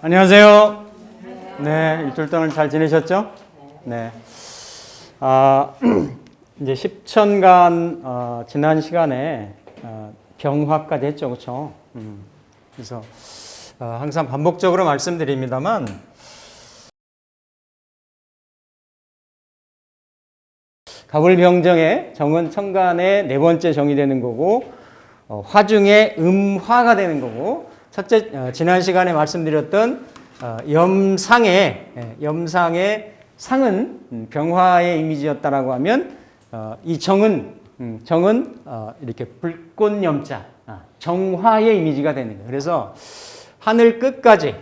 안녕하세요. 네, 일주일 동안 잘 지내셨죠? 네. 이제 10천간, 지난 시간에, 병화까지 했죠. 그렇죠? 그래서, 항상 반복적으로 말씀드립니다만, 가불병정의 정은 천간의 네 번째 정이 되는 거고, 화중의 음화가 되는 거고, 첫째, 지난 시간에 말씀드렸던 염상의 상은 병화의 이미지였다라고 하면 이 정은 이렇게 불꽃염자 정화의 이미지가 되는 거예요. 그래서 하늘 끝까지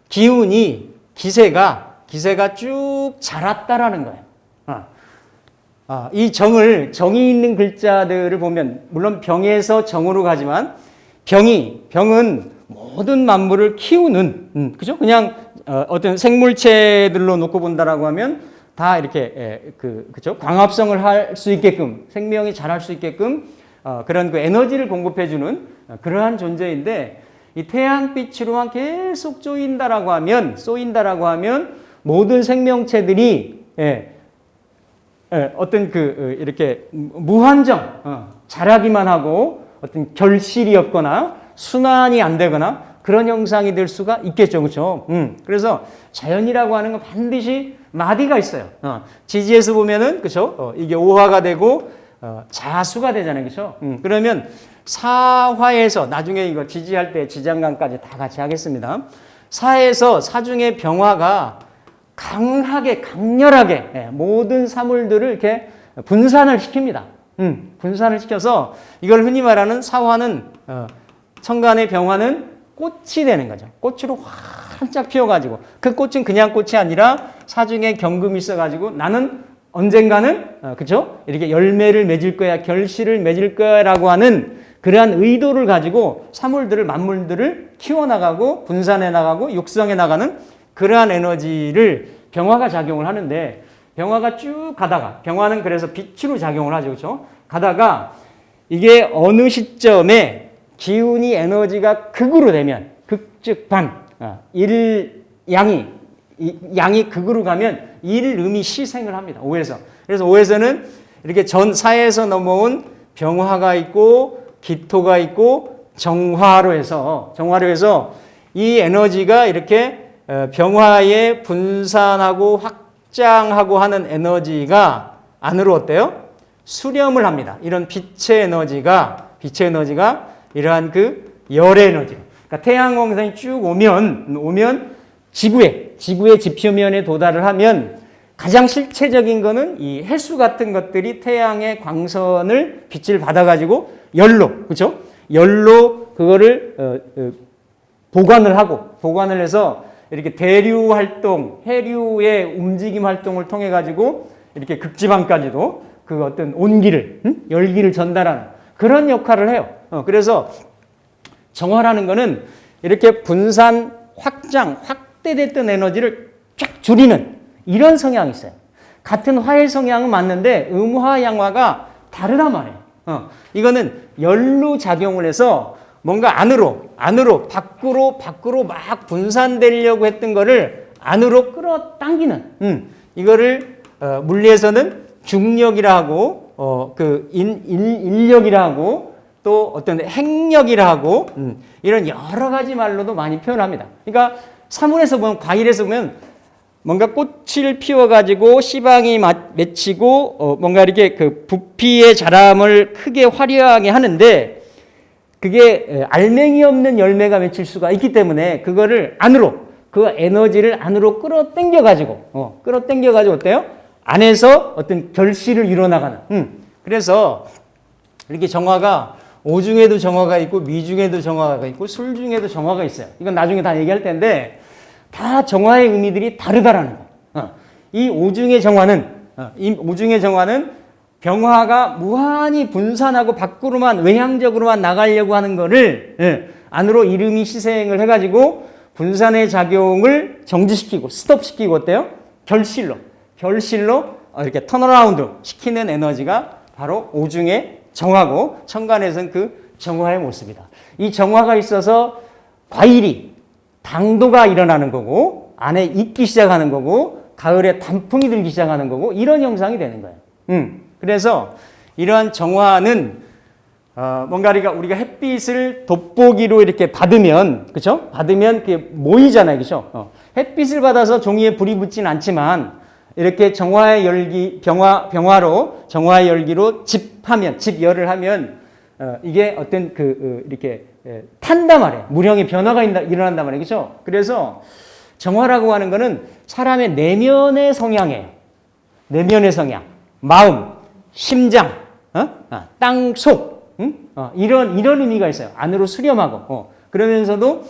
기운이 기세가 쭉 자랐다라는 거예요. 이 정이 있는 글자들을 보면 물론 병에서 정으로 가지만 병은 모든 만물을 키우는, 그죠? 그냥, 어떤 생물체들로 놓고 본다라고 하면 다 이렇게, 그죠? 광합성을 할 수 있게끔, 생명이 자랄 수 있게끔, 그런 그 에너지를 공급해주는 그러한 존재인데, 이 태양빛으로만 계속 쏘인다라고 하면 모든 생명체들이, 어떤 이렇게 무한정, 자라기만 하고, 어떤 결실이 없거나 순환이 안 되거나 그런 형상이 될 수가 있겠죠. 그렇죠? 그래서 자연이라고 하는 건 반드시 마디가 있어요. 지지에서 보면은 그렇죠? 이게 오화가 되고 자수가 되잖아요. 그렇죠? 그러면 사화에서 나중에 이거 지지할 때 지장간까지 다 같이 하겠습니다. 사에서 사중의 병화가 강렬하게 모든 사물들을 이렇게 분산을 시킵니다. 분산을 시켜서 이걸 흔히 말하는 사화는 천간의 병화는 꽃이 되는 거죠. 꽃으로 활짝 피어가지고 그 꽃은 그냥 꽃이 아니라 사중에 경금이 있어가지고 나는 언젠가는 그죠? 이렇게 열매를 맺을 거야, 결실을 맺을 거야라고 하는 그러한 의도를 가지고 만물들을 키워나가고 분산해 나가고 육성해 나가는 그러한 에너지를 병화가 작용을 하는데. 병화가 쭉 가다가, 병화는 그래서 빛으로 작용을 하죠. 그렇죠? 가다가 이게 어느 시점에 기운이 에너지가 극으로 되면, 극즉반, 양이 극으로 가면 일음이 시생을 합니다. 오에서. 그래서 오에서는 이렇게 사에서 넘어온 병화가 있고, 기토가 있고, 정화로 해서 이 에너지가 이렇게 병화에 분산하고 확장하고 하는 에너지가 안으로 어때요? 수렴을 합니다. 이런 빛의 에너지가 이러한 그 열의 에너지로. 그러니까 태양광선이 쭉 오면 지구의 지표면에 도달을 하면 가장 실체적인 거는 이 해수 같은 것들이 태양의 빛을 받아가지고 그렇죠? 열로 그거를 보관을 해서 이렇게 대류 활동, 해류의 움직임 활동을 통해 가지고 이렇게 극지방까지도 그 어떤 온기를, 열기를 전달하는 그런 역할을 해요. 그래서 정화라는 거는 이렇게 분산, 확대됐던 에너지를 쫙 줄이는 이런 성향이 있어요. 같은 화의 성향은 맞는데 음화, 양화가 다르단 말이에요. 이거는 열로 작용을 해서 뭔가 안으로 밖으로 막 분산되려고 했던 거를 안으로 끌어당기는 이거를 물리에서는 중력이라 하고 인력이라 하고 또 어떤 행력이라 하고 이런 여러 가지 말로도 많이 표현합니다. 그러니까 사물에서 보면 과일에서 보면 뭔가 꽃을 피워가지고 씨방이 맺히고 뭔가 이렇게 그 부피의 자람을 크게 화려하게 하는데 그게 알맹이 없는 열매가 맺힐 수가 있기 때문에 그거를 그 에너지를 안으로 끌어당겨가지고 어때요? 안에서 어떤 결실을 이뤄나가는. 그래서 이렇게 정화가 오중에도 정화가 있고 미중에도 정화가 있고 술중에도 정화가 있어요. 이건 나중에 다 얘기할 텐데 다 정화의 의미들이 다르다라는 거예요. 이 오중의 정화는 병화가 무한히 분산하고 밖으로만 외향적으로만 나가려고 하는 거를 안으로 이름이 시생을 해가지고 분산의 작용을 정지시키고 스톱시키고 어때요? 결실로 이렇게 턴어라운드 시키는 에너지가 바로 오중의 정화고 천간에서는 그 정화의 모습이다. 이 정화가 있어서 과일이 당도가 일어나는 거고 안에 익기 시작하는 거고 가을에 단풍이 들기 시작하는 거고 이런 형상이 되는 거예요. 그래서 이러한 정화는 뭔가 우리가 햇빛을 돋보기로 이렇게 받으면, 그죠? 받으면 그게 모이잖아요, 그죠? 햇빛을 받아서 종이에 불이 붙진 않지만 이렇게 정화의 열기, 병화로 정화의 열기로 집열을 하면 이게 어떤 이렇게 탄단 말이에요. 물형의 변화가 일어난단 말이에요, 그죠? 그래서 정화라고 하는 거는 사람의 내면의 성향이에요. 내면의 성향, 마음, 심장, 땅 속. 이런 의미가 있어요. 안으로 수렴하고. 그러면서도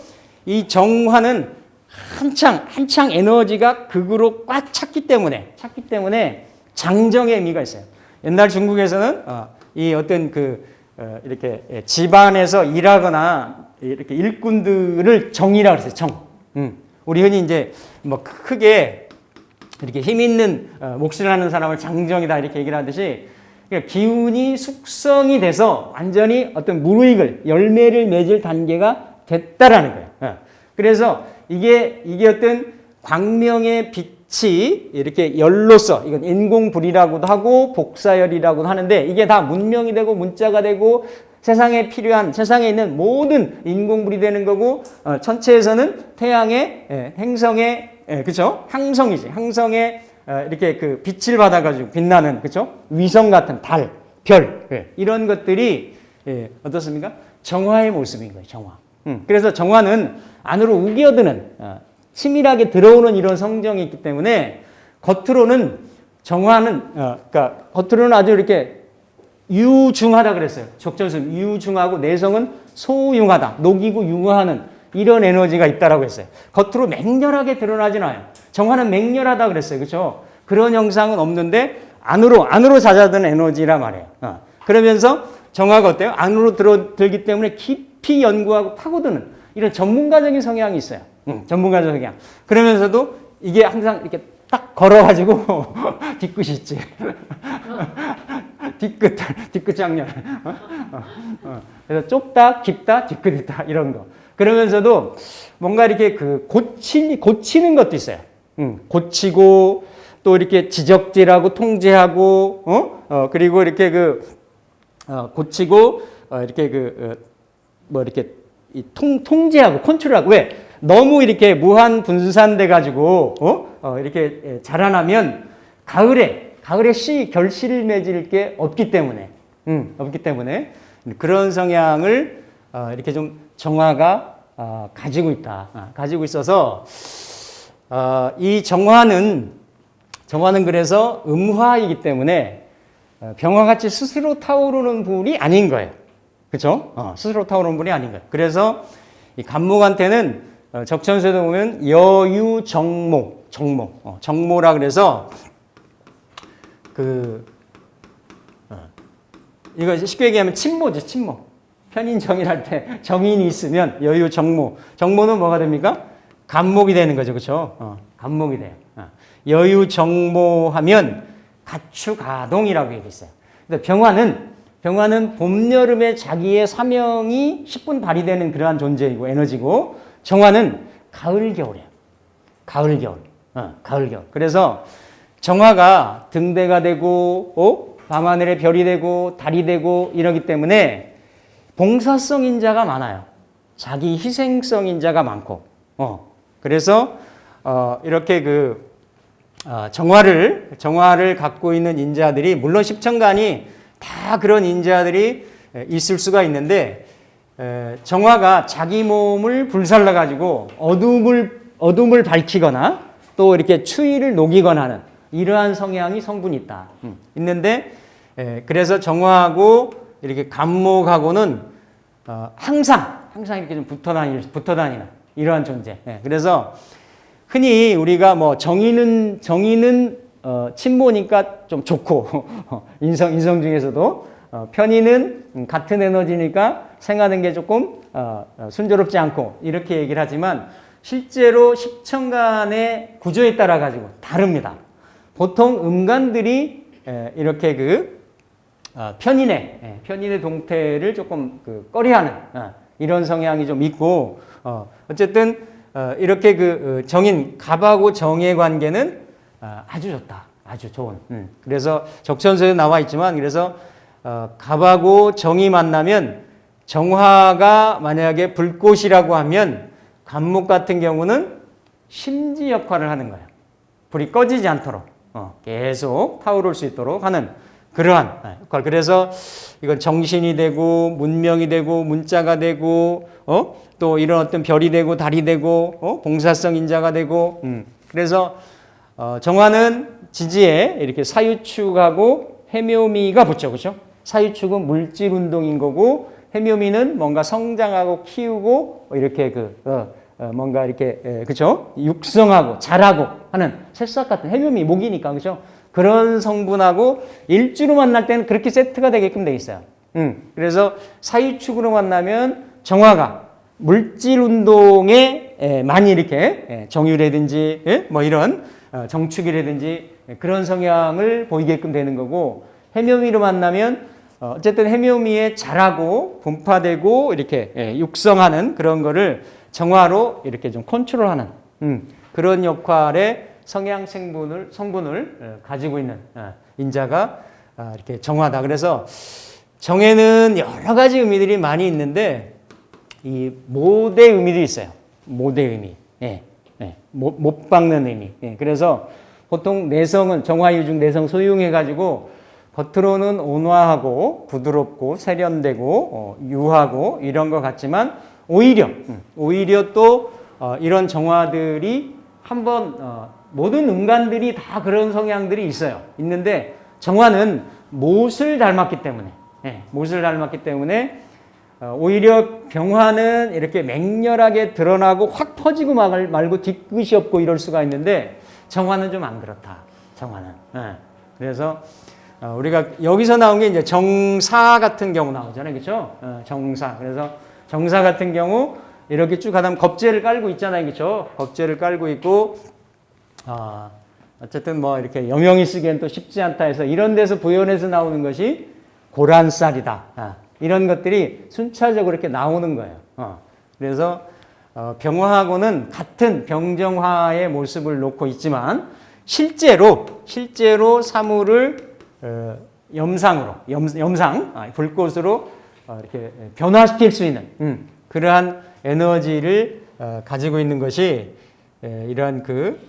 이 정화는 한창 에너지가 극으로 꽉 찼기 때문에 장정의 의미가 있어요. 옛날 중국에서는 이 어떤 이렇게 집안에서 일하거나 이렇게 일꾼들을 정이라고 그랬어요. 정. 우리 흔히 이제 뭐 크게 이렇게 힘 있는 몫을 하는 사람을 장정이다 이렇게 얘기를 하듯이 그러니까 기운이 숙성이 돼서 완전히 어떤 무르익을 열매를 맺을 단계가 됐다라는 거예요. 그래서 이게 어떤 광명의 빛이 이렇게 열로서 이건 인공불이라고도 하고 복사열이라고도 하는데 이게 다 문명이 되고 문자가 되고 세상에 있는 모든 인공불이 되는 거고 천체에서는 태양의 행성의 그죠? 항성이지. 항성의 이렇게 그 빛을 받아가지고 빛나는, 그죠? 위성 같은 달, 별, 이런 것들이, 어떻습니까? 정화의 모습인 거예요, 정화. 그래서 정화는 안으로 우겨드는, 치밀하게 들어오는 이런 성정이 있기 때문에 겉으로는 정화는, 그러니까 겉으로는 아주 이렇게 유중하다 그랬어요. 적절순 유중하고 내성은 소융하다. 녹이고 융화하는 이런 에너지가 있다라고 했어요. 겉으로 맹렬하게 드러나진 않아요. 정화는 맹렬하다 그랬어요. 그렇죠? 그런 형상은 없는데 안으로 잦아드는 에너지라 말이에요. 그러면서 정화가 어때요? 안으로 들기 때문에 깊이 연구하고 파고드는 이런 전문가적인 성향이 있어요. 전문가적 성향. 그러면서도 이게 항상 이렇게 딱 걸어가지고 뒤끝이 있지. 뒤끝 장렬. 그래서 좁다, 깊다, 뒤끝 있다 이런 거. 그러면서도 뭔가 이렇게 고치는 것도 있어요. 고치고 또 이렇게 지적질하고 통제하고 그리고 이렇게 고치고 이렇게 이렇게 통제하고 컨트롤하고 왜 너무 이렇게 무한 분산돼 가지고 이렇게 자라나면 가을에 결실을 맺을 게 없기 때문에 그런 성향을 이렇게 좀 정화가 가지고 있다. 가지고 있어서 이 정화는 그래서 음화이기 때문에 병화같이 스스로 타오르는 분이 아닌 거예요. 그렇죠? 스스로 타오르는 분이 아닌 거예요. 그래서 이 간목한테는 적천수에도 보면 정모라 그래서 이거 쉽게 얘기하면 친모지, 친모. 편인 정인할 때 정인이 있으면 여유 정모. 정모는 뭐가 됩니까? 간목이 되는 거죠. 그렇죠? 간목이 돼요. 여유 정모하면 가추가동이라고 얘기했어요. 근데 병화는 봄, 여름에 자기의 사명이 10분 발휘되는 그러한 존재이고 에너지고 정화는 가을, 겨울이에요. 가을, 겨울. 그래서 정화가 등대가 되고 밤하늘에 별이 되고 달이 되고 이러기 때문에 봉사성 인자가 많아요. 자기 희생성 인자가 많고 그래서 이렇게 정화를 갖고 있는 인자들이 물론 십천간이 다 그런 인자들이 있을 수가 있는데 정화가 자기 몸을 불살라 가지고 어둠을 밝히거나 또 이렇게 추위를 녹이거나 하는 이러한 성분이 있다. 있는데 그래서 정화하고 이렇게 간목하고는 항상 이렇게 좀 붙어 다니는 이러한 존재. 그래서 흔히 우리가 뭐 정의는 친모니까 좀 좋고 인성 중에서도 편의는 같은 에너지니까 생하는 게 조금 순조롭지 않고 이렇게 얘기를 하지만 실제로 십천간의 구조에 따라 가지고 다릅니다. 보통 음간들이 이렇게 그 편인의 동태를 조금 그 꺼려하는 이런 성향이 좀 있고, 어쨌든 이렇게 그 정인 갑하고 정의 관계는 아주 좋다, 아주 좋은. 그래서 적천서에 나와 있지만, 그래서 갑하고 정이 만나면 정화가 만약에 불꽃이라고 하면 갑목 같은 경우는 심지 역할을 하는 거예요. 불이 꺼지지 않도록 계속 타오를 수 있도록 하는 그러한 역할. 그래서 이건 정신이 되고 문명이 되고 문자가 되고 또 이런 어떤 별이 되고 달이 되고 봉사성 인자가 되고 그래서 정화는 지지에 이렇게 사유축하고 해묘미가 붙죠, 그렇죠? 사유축은 물질 운동인 거고 해묘미는 뭔가 성장하고 키우고 이렇게 뭔가 이렇게 그렇죠? 육성하고 자라고 하는 새싹 같은 해묘미 목이니까 그렇죠? 그런 성분하고 일주로 만날 때는 그렇게 세트가 되게끔 돼 있어요. 그래서 사유축으로 만나면 정화가 물질 운동에 많이 이렇게 정유라든지 뭐 이런 정축이라든지 그런 성향을 보이게끔 되는 거고, 해묘미로 만나면 어쨌든 해묘미에 자라고 분파되고 이렇게 육성하는 그런 거를 정화로 이렇게 좀 컨트롤하는 그런 역할의 성향 성분을 가지고 있는 인자가 이렇게 정화다. 그래서 정에는 여러 가지 의미들이 많이 있는데 이 모대 의미도 있어요. 모대 의미. 못 박는 의미. 그래서 보통 내성은 정화유중 내성 소용해가지고 겉으로는 온화하고 부드럽고 세련되고 유하고 이런 것 같지만 오히려 또 이런 정화들이 한번 모든 음간들이 다 그런 성향들이 있는데 정화는 못을 닮았기 때문에 오히려 병화는 이렇게 맹렬하게 드러나고 확 퍼지고 말고 뒤끝이 없고 이럴 수가 있는데 정화는 좀 안 그렇다. 정화는. 그래서 우리가 여기서 나온 게 이제 정사 같은 경우 나오잖아요, 그렇죠? 정사. 그래서 정사 같은 경우 이렇게 쭉 가다 보면 겁재를 깔고 있잖아요, 그렇죠? 겁재를 깔고 있고 어쨌든 뭐 이렇게 여명이 쓰기엔 또 쉽지 않다 해서 이런 데서 부연해서 나오는 것이 고란쌀이다. 이런 것들이 순차적으로 이렇게 나오는 거예요. 그래서 병화하고는 같은 병정화의 모습을 놓고 있지만 실제로 사물을 염상 불꽃으로 이렇게 변화시킬 수 있는 그러한 에너지를 가지고 있는 것이 이러한 그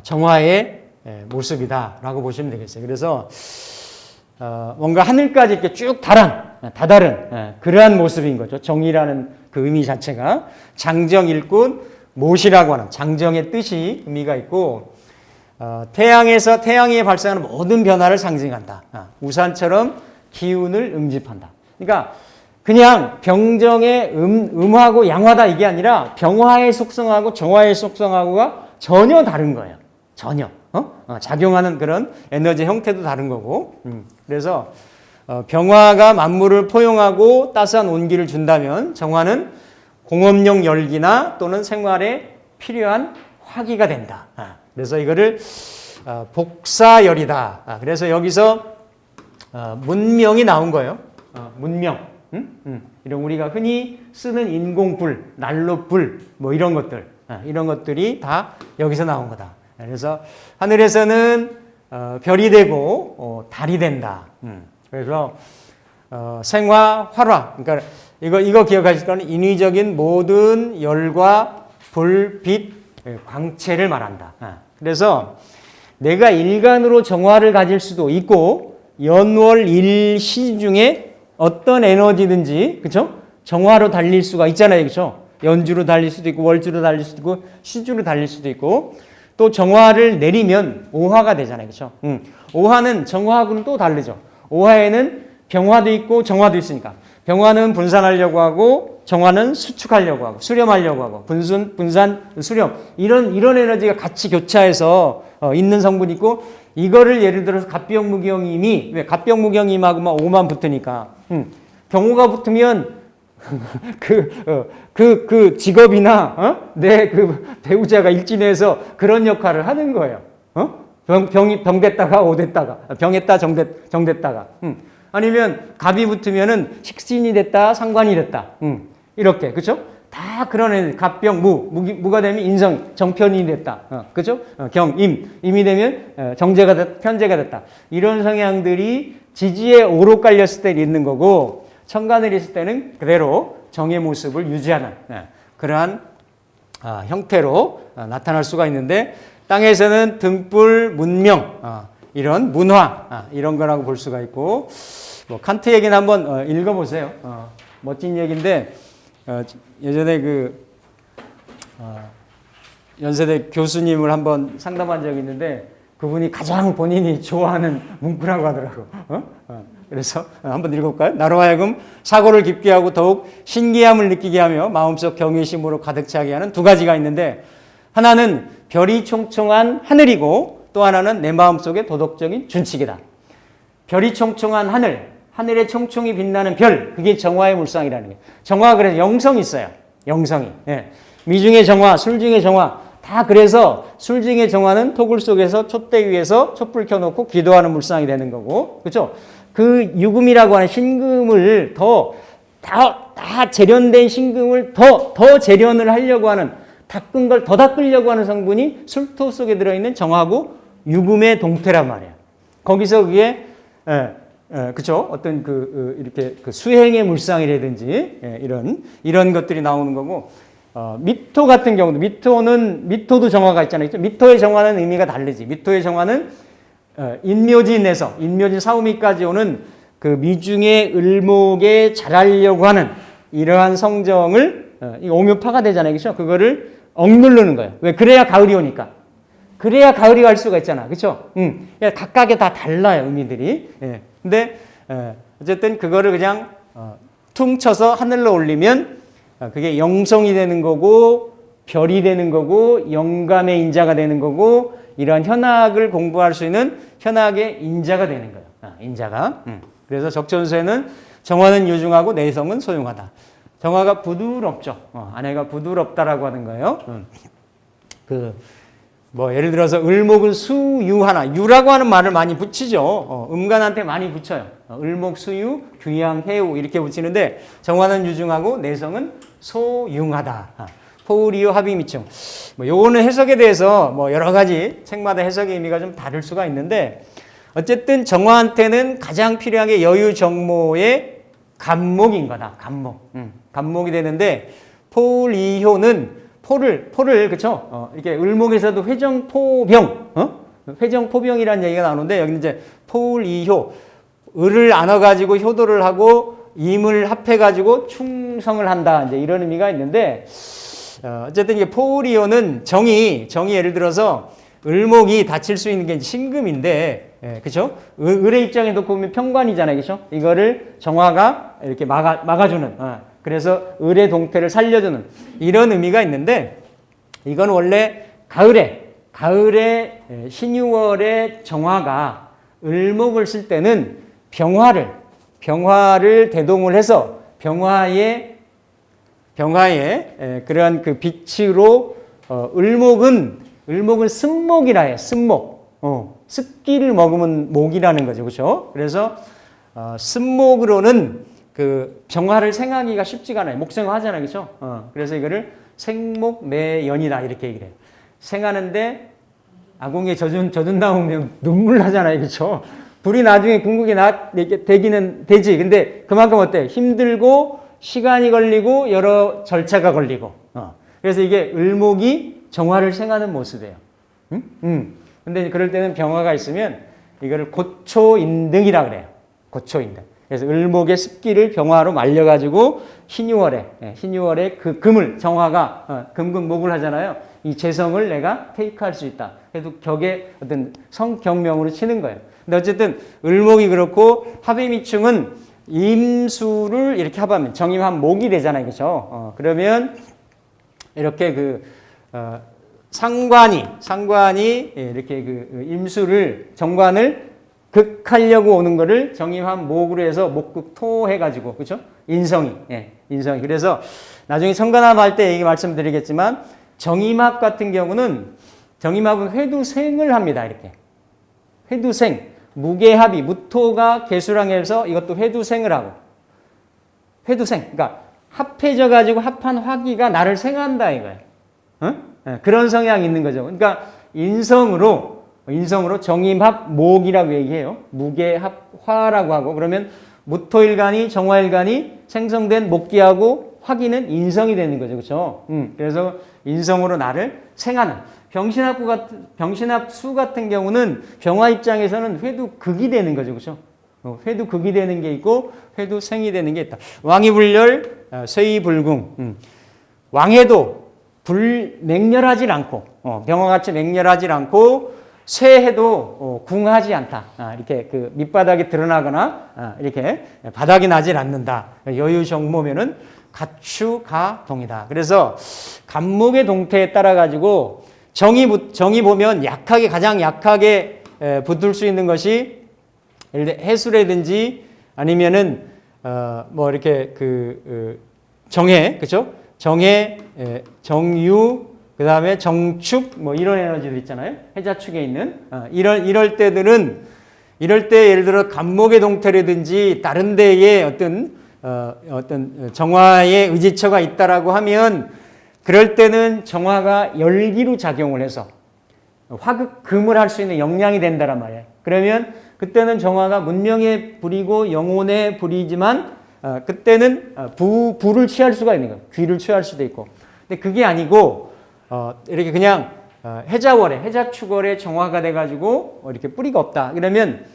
정화의 모습이다라고 보시면 되겠어요. 그래서 뭔가 하늘까지 이렇게 쭉 다다른 그러한 모습인 거죠. 정이라는 그 의미 자체가 장정일꾼 못이라고 하는 장정의 뜻이 의미가 있고 태양이 발생하는 모든 변화를 상징한다. 우산처럼 기운을 응집한다. 그러니까 그냥 병정의 음화고 양화다 이게 아니라 병화의 속성하고 정화의 속성하고가 전혀 다른 거예요. 전혀. 작용하는 그런 에너지 형태도 다른 거고. 그래서 병화가 만물을 포용하고 따스한 온기를 준다면 정화는 공업용 열기나 또는 생활에 필요한 화기가 된다. 그래서 이거를 복사열이다. 그래서 여기서 문명이 나온 거예요. 문명. 이런 우리가 흔히 쓰는 인공불, 난로불 뭐 이런 것들이 다 여기서 나온 거다. 그래서 하늘에서는 별이 되고 달이 된다. 그래서 생화, 활화. 그러니까 이거 기억하실 거는 인위적인 모든 열과 불, 빛, 광채를 말한다. 그래서 내가 일간으로 정화를 가질 수도 있고 연월 일시 중에 어떤 에너지든지 그렇죠? 정화로 달릴 수가 있잖아요. 그렇죠? 연주로 달릴 수도 있고 월주로 달릴 수도 있고 시주로 달릴 수도 있고 또 정화를 내리면 오화가 되잖아요. 그렇죠? 오화는 정화하고는 또 다르죠. 오화에는 병화도 있고 정화도 있으니까 병화는 분산하려고 하고 정화는 수축하려고 하고 수렴하려고 하고 분산, 수렴 이런 에너지가 같이 교차해서 있는 성분이 있고 이거를 예를 들어서 갑병무경임이 왜 갑병무경임하고만 오만 붙으니까 병호가 붙으면 그 직업이나 내 그 배우자가 일진해서 그런 역할을 하는 거예요. 병됐다가 오됐다가, 병했다 정됐다가. 아니면 갑이 붙으면은 식신이 됐다, 상관이 됐다. 이렇게, 그죠? 다 그런 애, 갑병, 무가 되면 인성, 정편이 됐다. 그죠? 임이 되면 정제가 됐다, 편제가 됐다. 이런 성향들이 지지에 오로 깔렸을 때 있는 거고, 천간을 있을 때는 그대로 정의 모습을 유지하는 그러한 형태로 나타날 수가 있는데, 땅에서는 등불, 문명, 이런 문화, 이런 거라고 볼 수가 있고, 뭐 칸트 얘기는 한번 읽어보세요. 멋진 얘기인데, 예전에 연세대 교수님을 한번 상담한 적이 있는데, 그분이 가장 본인이 좋아하는 문구라고 하더라고. 그래서 한번 읽어볼까요? 나로 하여금 사고를 깊게 하고 더욱 신기함을 느끼게 하며 마음속 경외심으로 가득 차게 하는 두 가지가 있는데, 하나는 별이 총총한 하늘이고 또 하나는 내 마음속의 도덕적인 준칙이다. 별이 총총한 하늘에 총총이 빛나는 별, 그게 정화의 물상이라는 거예요. 정화가 그래서 영성이 있어요. 영성이. 예. 미중의 정화, 술중의 정화, 다 그래서 술중의 정화는 토굴 속에서 촛대 위에서 촛불 켜놓고 기도하는 물상이 되는 거고, 그렇죠? 그 유금이라고 하는 신금을 다 재련된 신금을 더 재련을 하려고 하는, 닦은 걸 더 닦으려고 하는 성분이 술토 속에 들어있는 정하고 유금의 동태란 말이에요. 거기서 그게, 그쵸? 어떤 이렇게 수행의 물상이라든지, 이런 것들이 나오는 거고, 미토 같은 경우도, 미토도 정화가 있잖아요. 미토의 정화는 의미가 다르지. 미토의 정화는, 인묘진에서, 인묘진 사우미까지 오는 그 미중의 을목에 잘하려고 하는 이러한 성정을, 이 오묘파가 되잖아요. 그죠? 그거를 억누르는 거예요. 왜? 그래야 가을이 오니까. 그래야 가을이 갈 수가 있잖아. 그쵸? 각각에 다 달라요, 의미들이. 예. 근데, 어쨌든 그거를 그냥, 퉁 쳐서 하늘로 올리면, 그게 영성이 되는 거고, 별이 되는 거고, 영감의 인자가 되는 거고, 이러한 현학을 공부할 수 있는 현학의 인자가 되는 거예요. 인자가. 그래서 적천수에는 정화는 유중하고 내성은 소용하다. 정화가 부드럽죠. 아내가 부드럽다라고 하는 거예요. 예를 들어서 을목은 수유하나, 유라고 하는 말을 많이 붙이죠. 음간한테 많이 붙여요. 을목, 수유, 귀양, 해우 이렇게 붙이는데, 정화는 유중하고 내성은 소융하다. 포우리오 합의미충. 요거는 해석에 대해서 여러 가지 책마다 해석의 의미가 좀 다를 수가 있는데, 어쨌든 정화한테는 가장 필요한 게 여유정모의 간목인 거다. 간목. 간목이 되는데, 포울이효는 포를 그쵸? 이렇게 을목에서도 회정포병, 회정포병이라는 얘기가 나오는데, 여기 이제 포울이효, 을을 안아가지고 효도를 하고 임을 합해가지고 충성을 한다. 이제 이런 의미가 있는데, 어쨌든 이게 포울이효는 정이 예를 들어서 을목이 다칠 수 있는 게 신금인데, 그쵸? 을의 입장에서 보면 평관이잖아요. 그쵸? 이거를 정화가 이렇게 막아주는, 그래서 을의 동태를 살려주는 이런 의미가 있는데, 이건 원래 가을에 신유월의 정화가 을목을 쓸 때는 병화를 대동을 해서 병화의 그러한 그 빛으로, 을목은 습목이라 해요. 습목. 습기를 먹으면 목이라는 거죠. 그렇죠? 그래서 습목으로는 그 병화를 생하기가 쉽지가 않아요. 목생화하잖아요. 그렇죠? 그래서 이거를 생목매연이다 이렇게 얘기를 해요. 생하는데 아궁이에 젖은 나오면 눈물 나잖아요. 그렇죠? 불이 나중에 궁극이 되기는 되지. 근데 그만큼 어때? 힘들고 시간이 걸리고 여러 절차가 걸리고. 그래서 이게 을목이 정화를 생하는 모습이에요. 근데 그럴 때는 병화가 있으면 이거를 고초인등이라 그래요. 고초인등. 그래서 을목의 습기를 병화로 말려가지고 신유월에 그 금을, 정화가 금목을 하잖아요. 이 재성을 내가 테이크할 수 있다. 그래도 격의 어떤 성격명으로 치는 거예요. 근데 어쨌든 을목이 그렇고 합의미충은 임수를 이렇게 합하면 정임한 목이 되잖아요. 그렇죠? 그러면 이렇게 상관이 이렇게 임수를 정관을 극하려고 오는 거를 정임한 목으로 해서 목극토 해가지고, 그렇죠? 인성이. 그래서 나중에 천간합 할 때 얘기 말씀드리겠지만, 정임합 같은 경우는 정임합은 회두생을 합니다. 이렇게 회두생, 무게합이, 무토가 개수랑해서 이것도 회두생을 하고, 회두생, 그러니까 합해져 가지고 합한 화기가 나를 생한다 이거예요. 네, 그런 성향이 있는 거죠. 그러니까 인성으로 정임합 목이라고 얘기해요. 무게합 화라고 하고, 그러면 무토일간이 정화일간이 생성된 목기하고 화기는 인성이 되는 거죠. 그렇죠? 그래서 인성으로 나를 생하는. 병신합수 같은 경우는 병화 입장에서는 회두극이 되는 거죠. 그렇죠? 회두극이 되는 게 있고 회두생이 되는 게 있다. 왕이불렬, 쇠이불궁. 왕해도 맹렬하지 않고, 병화같이 맹렬하지 않고, 쇠해도 궁하지 않다. 이렇게 그 밑바닥이 드러나거나 이렇게 바닥이 나질 않는다. 여유정모면은 가추가동이다. 그래서 간목의 동태에 따라 가지고 정이 보면 가장 약하게 붙을 수 있는 것이 예를 들어 해수라든지 아니면은 뭐 이렇게 정해, 그렇죠? 정해, 정유, 그 다음에 정축, 뭐 이런 에너지들 있잖아요. 해자축에 있는 이럴 때 예를 들어 간목의 동태라든지 다른 데에 어떤 정화의 의지처가 있다라고 하면 그럴 때는 정화가 열기로 작용을 해서 화극금을 할 수 있는 역량이 된다란 말이에요. 그러면 그때는 정화가 문명의 불이고 영혼의 불이지만 그때는 불을 취할 수가 있는 거예요. 귀를 취할 수도 있고. 근데 그게 아니고 이렇게 그냥 해자축월에 정화가 돼가지고 이렇게 뿌리가 없다. 그러면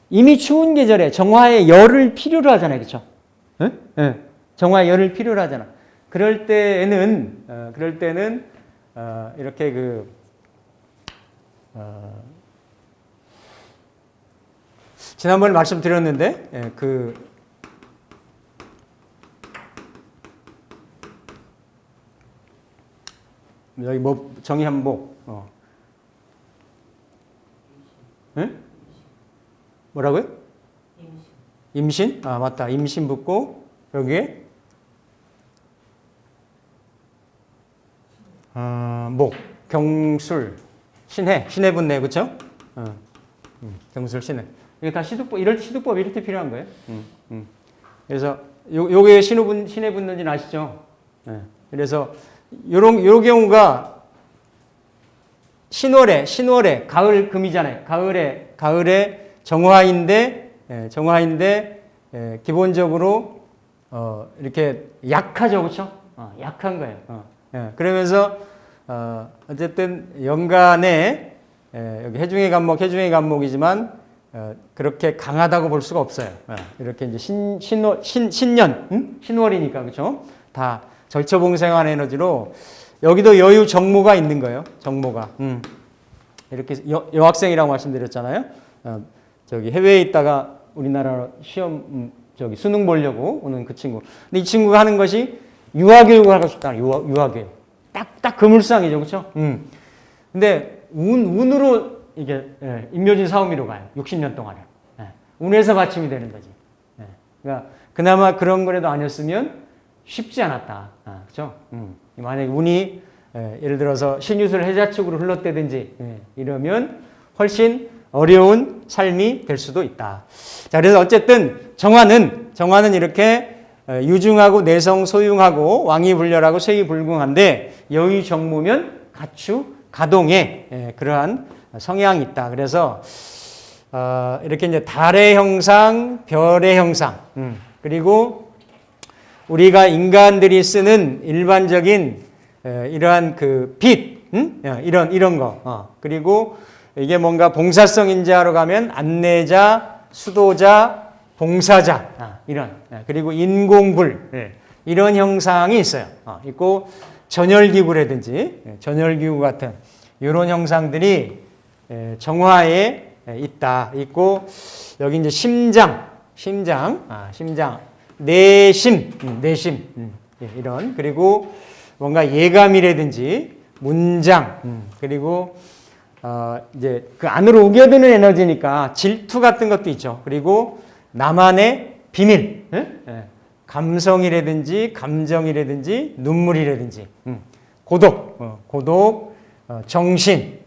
이미 추운 계절에 정화의 열을 필요로 하잖아요. 그렇죠? 네? 정화의 열을 필요로 하잖아. 그럴 때는 이렇게 지난번에 말씀드렸는데 여기 뭐 정의한복 네? 뭐라고요? 임신? 아 맞다. 임신 붙고 여기에 목, 경술, 신해 붙네, 그렇죠? 경술, 신해. 이게 다 이럴 때 시두법이 이렇게 필요한 거예요. 그래서 요게 신해 붙는지 아시죠? 네. 그래서 요 경우가 신월에 가을 금이잖아요. 가을에 정화인데 기본적으로 이렇게 약하죠, 그렇죠? 약한 거예요. 그러면서 어쨌든 연간에 여기 해중의 간목이지만 그렇게 강하다고 볼 수가 없어요. 이렇게 이제 신월이니까 그렇죠? 다 절처봉생한 에너지로 여기도 여유 정모가 있는 거예요. 정모가 이렇게 여학생이라고 말씀드렸잖아요. 저기 해외에 있다가 우리나라 시험 수능 보려고 오는 그 친구. 근데 이 친구가 하는 것이 유아교육을 하고 싶다. 유아교육. 딱 그물상이죠, 그렇죠? 근데 운으로 이게 임묘진 사오미로 가요. 60년 동안에. 운에서 받침이 되는 거지. 그러니까 그나마 그런 거라도 아니었으면 쉽지 않았다. 그렇죠? 만약에 운이 예를 들어서 신유술 해자축으로 흘렀다든지 이러면 훨씬 어려운 삶이 될 수도 있다. 자, 그래서 어쨌든 정화는 이렇게 유중하고 내성 소융하고 왕이 불렬하고 쇠이 불궁한데 여의 정무면 가추 가동의 그러한 성향이 있다. 그래서 이렇게 이제 달의 형상, 별의 형상, 그리고 우리가 인간들이 쓰는 일반적인 이러한 그 빛, 이런 거, 그리고 이게 뭔가 봉사성인자로 가면 안내자, 수도자, 봉사자, 이런, 그리고 인공불, 이런 형상이 있어요. 있고, 전열기구라든지, 전열기구 같은 이런 형상들이 정화에 있고, 여기 이제 심장, 내심, 이런, 그리고 뭔가 예감이라든지, 문장, 그리고 이제 그 안으로 우겨드는 에너지니까 질투 같은 것도 있죠. 그리고 나만의 비밀, 감성이라든지 감정이라든지 눈물이라든지 고독, 정신,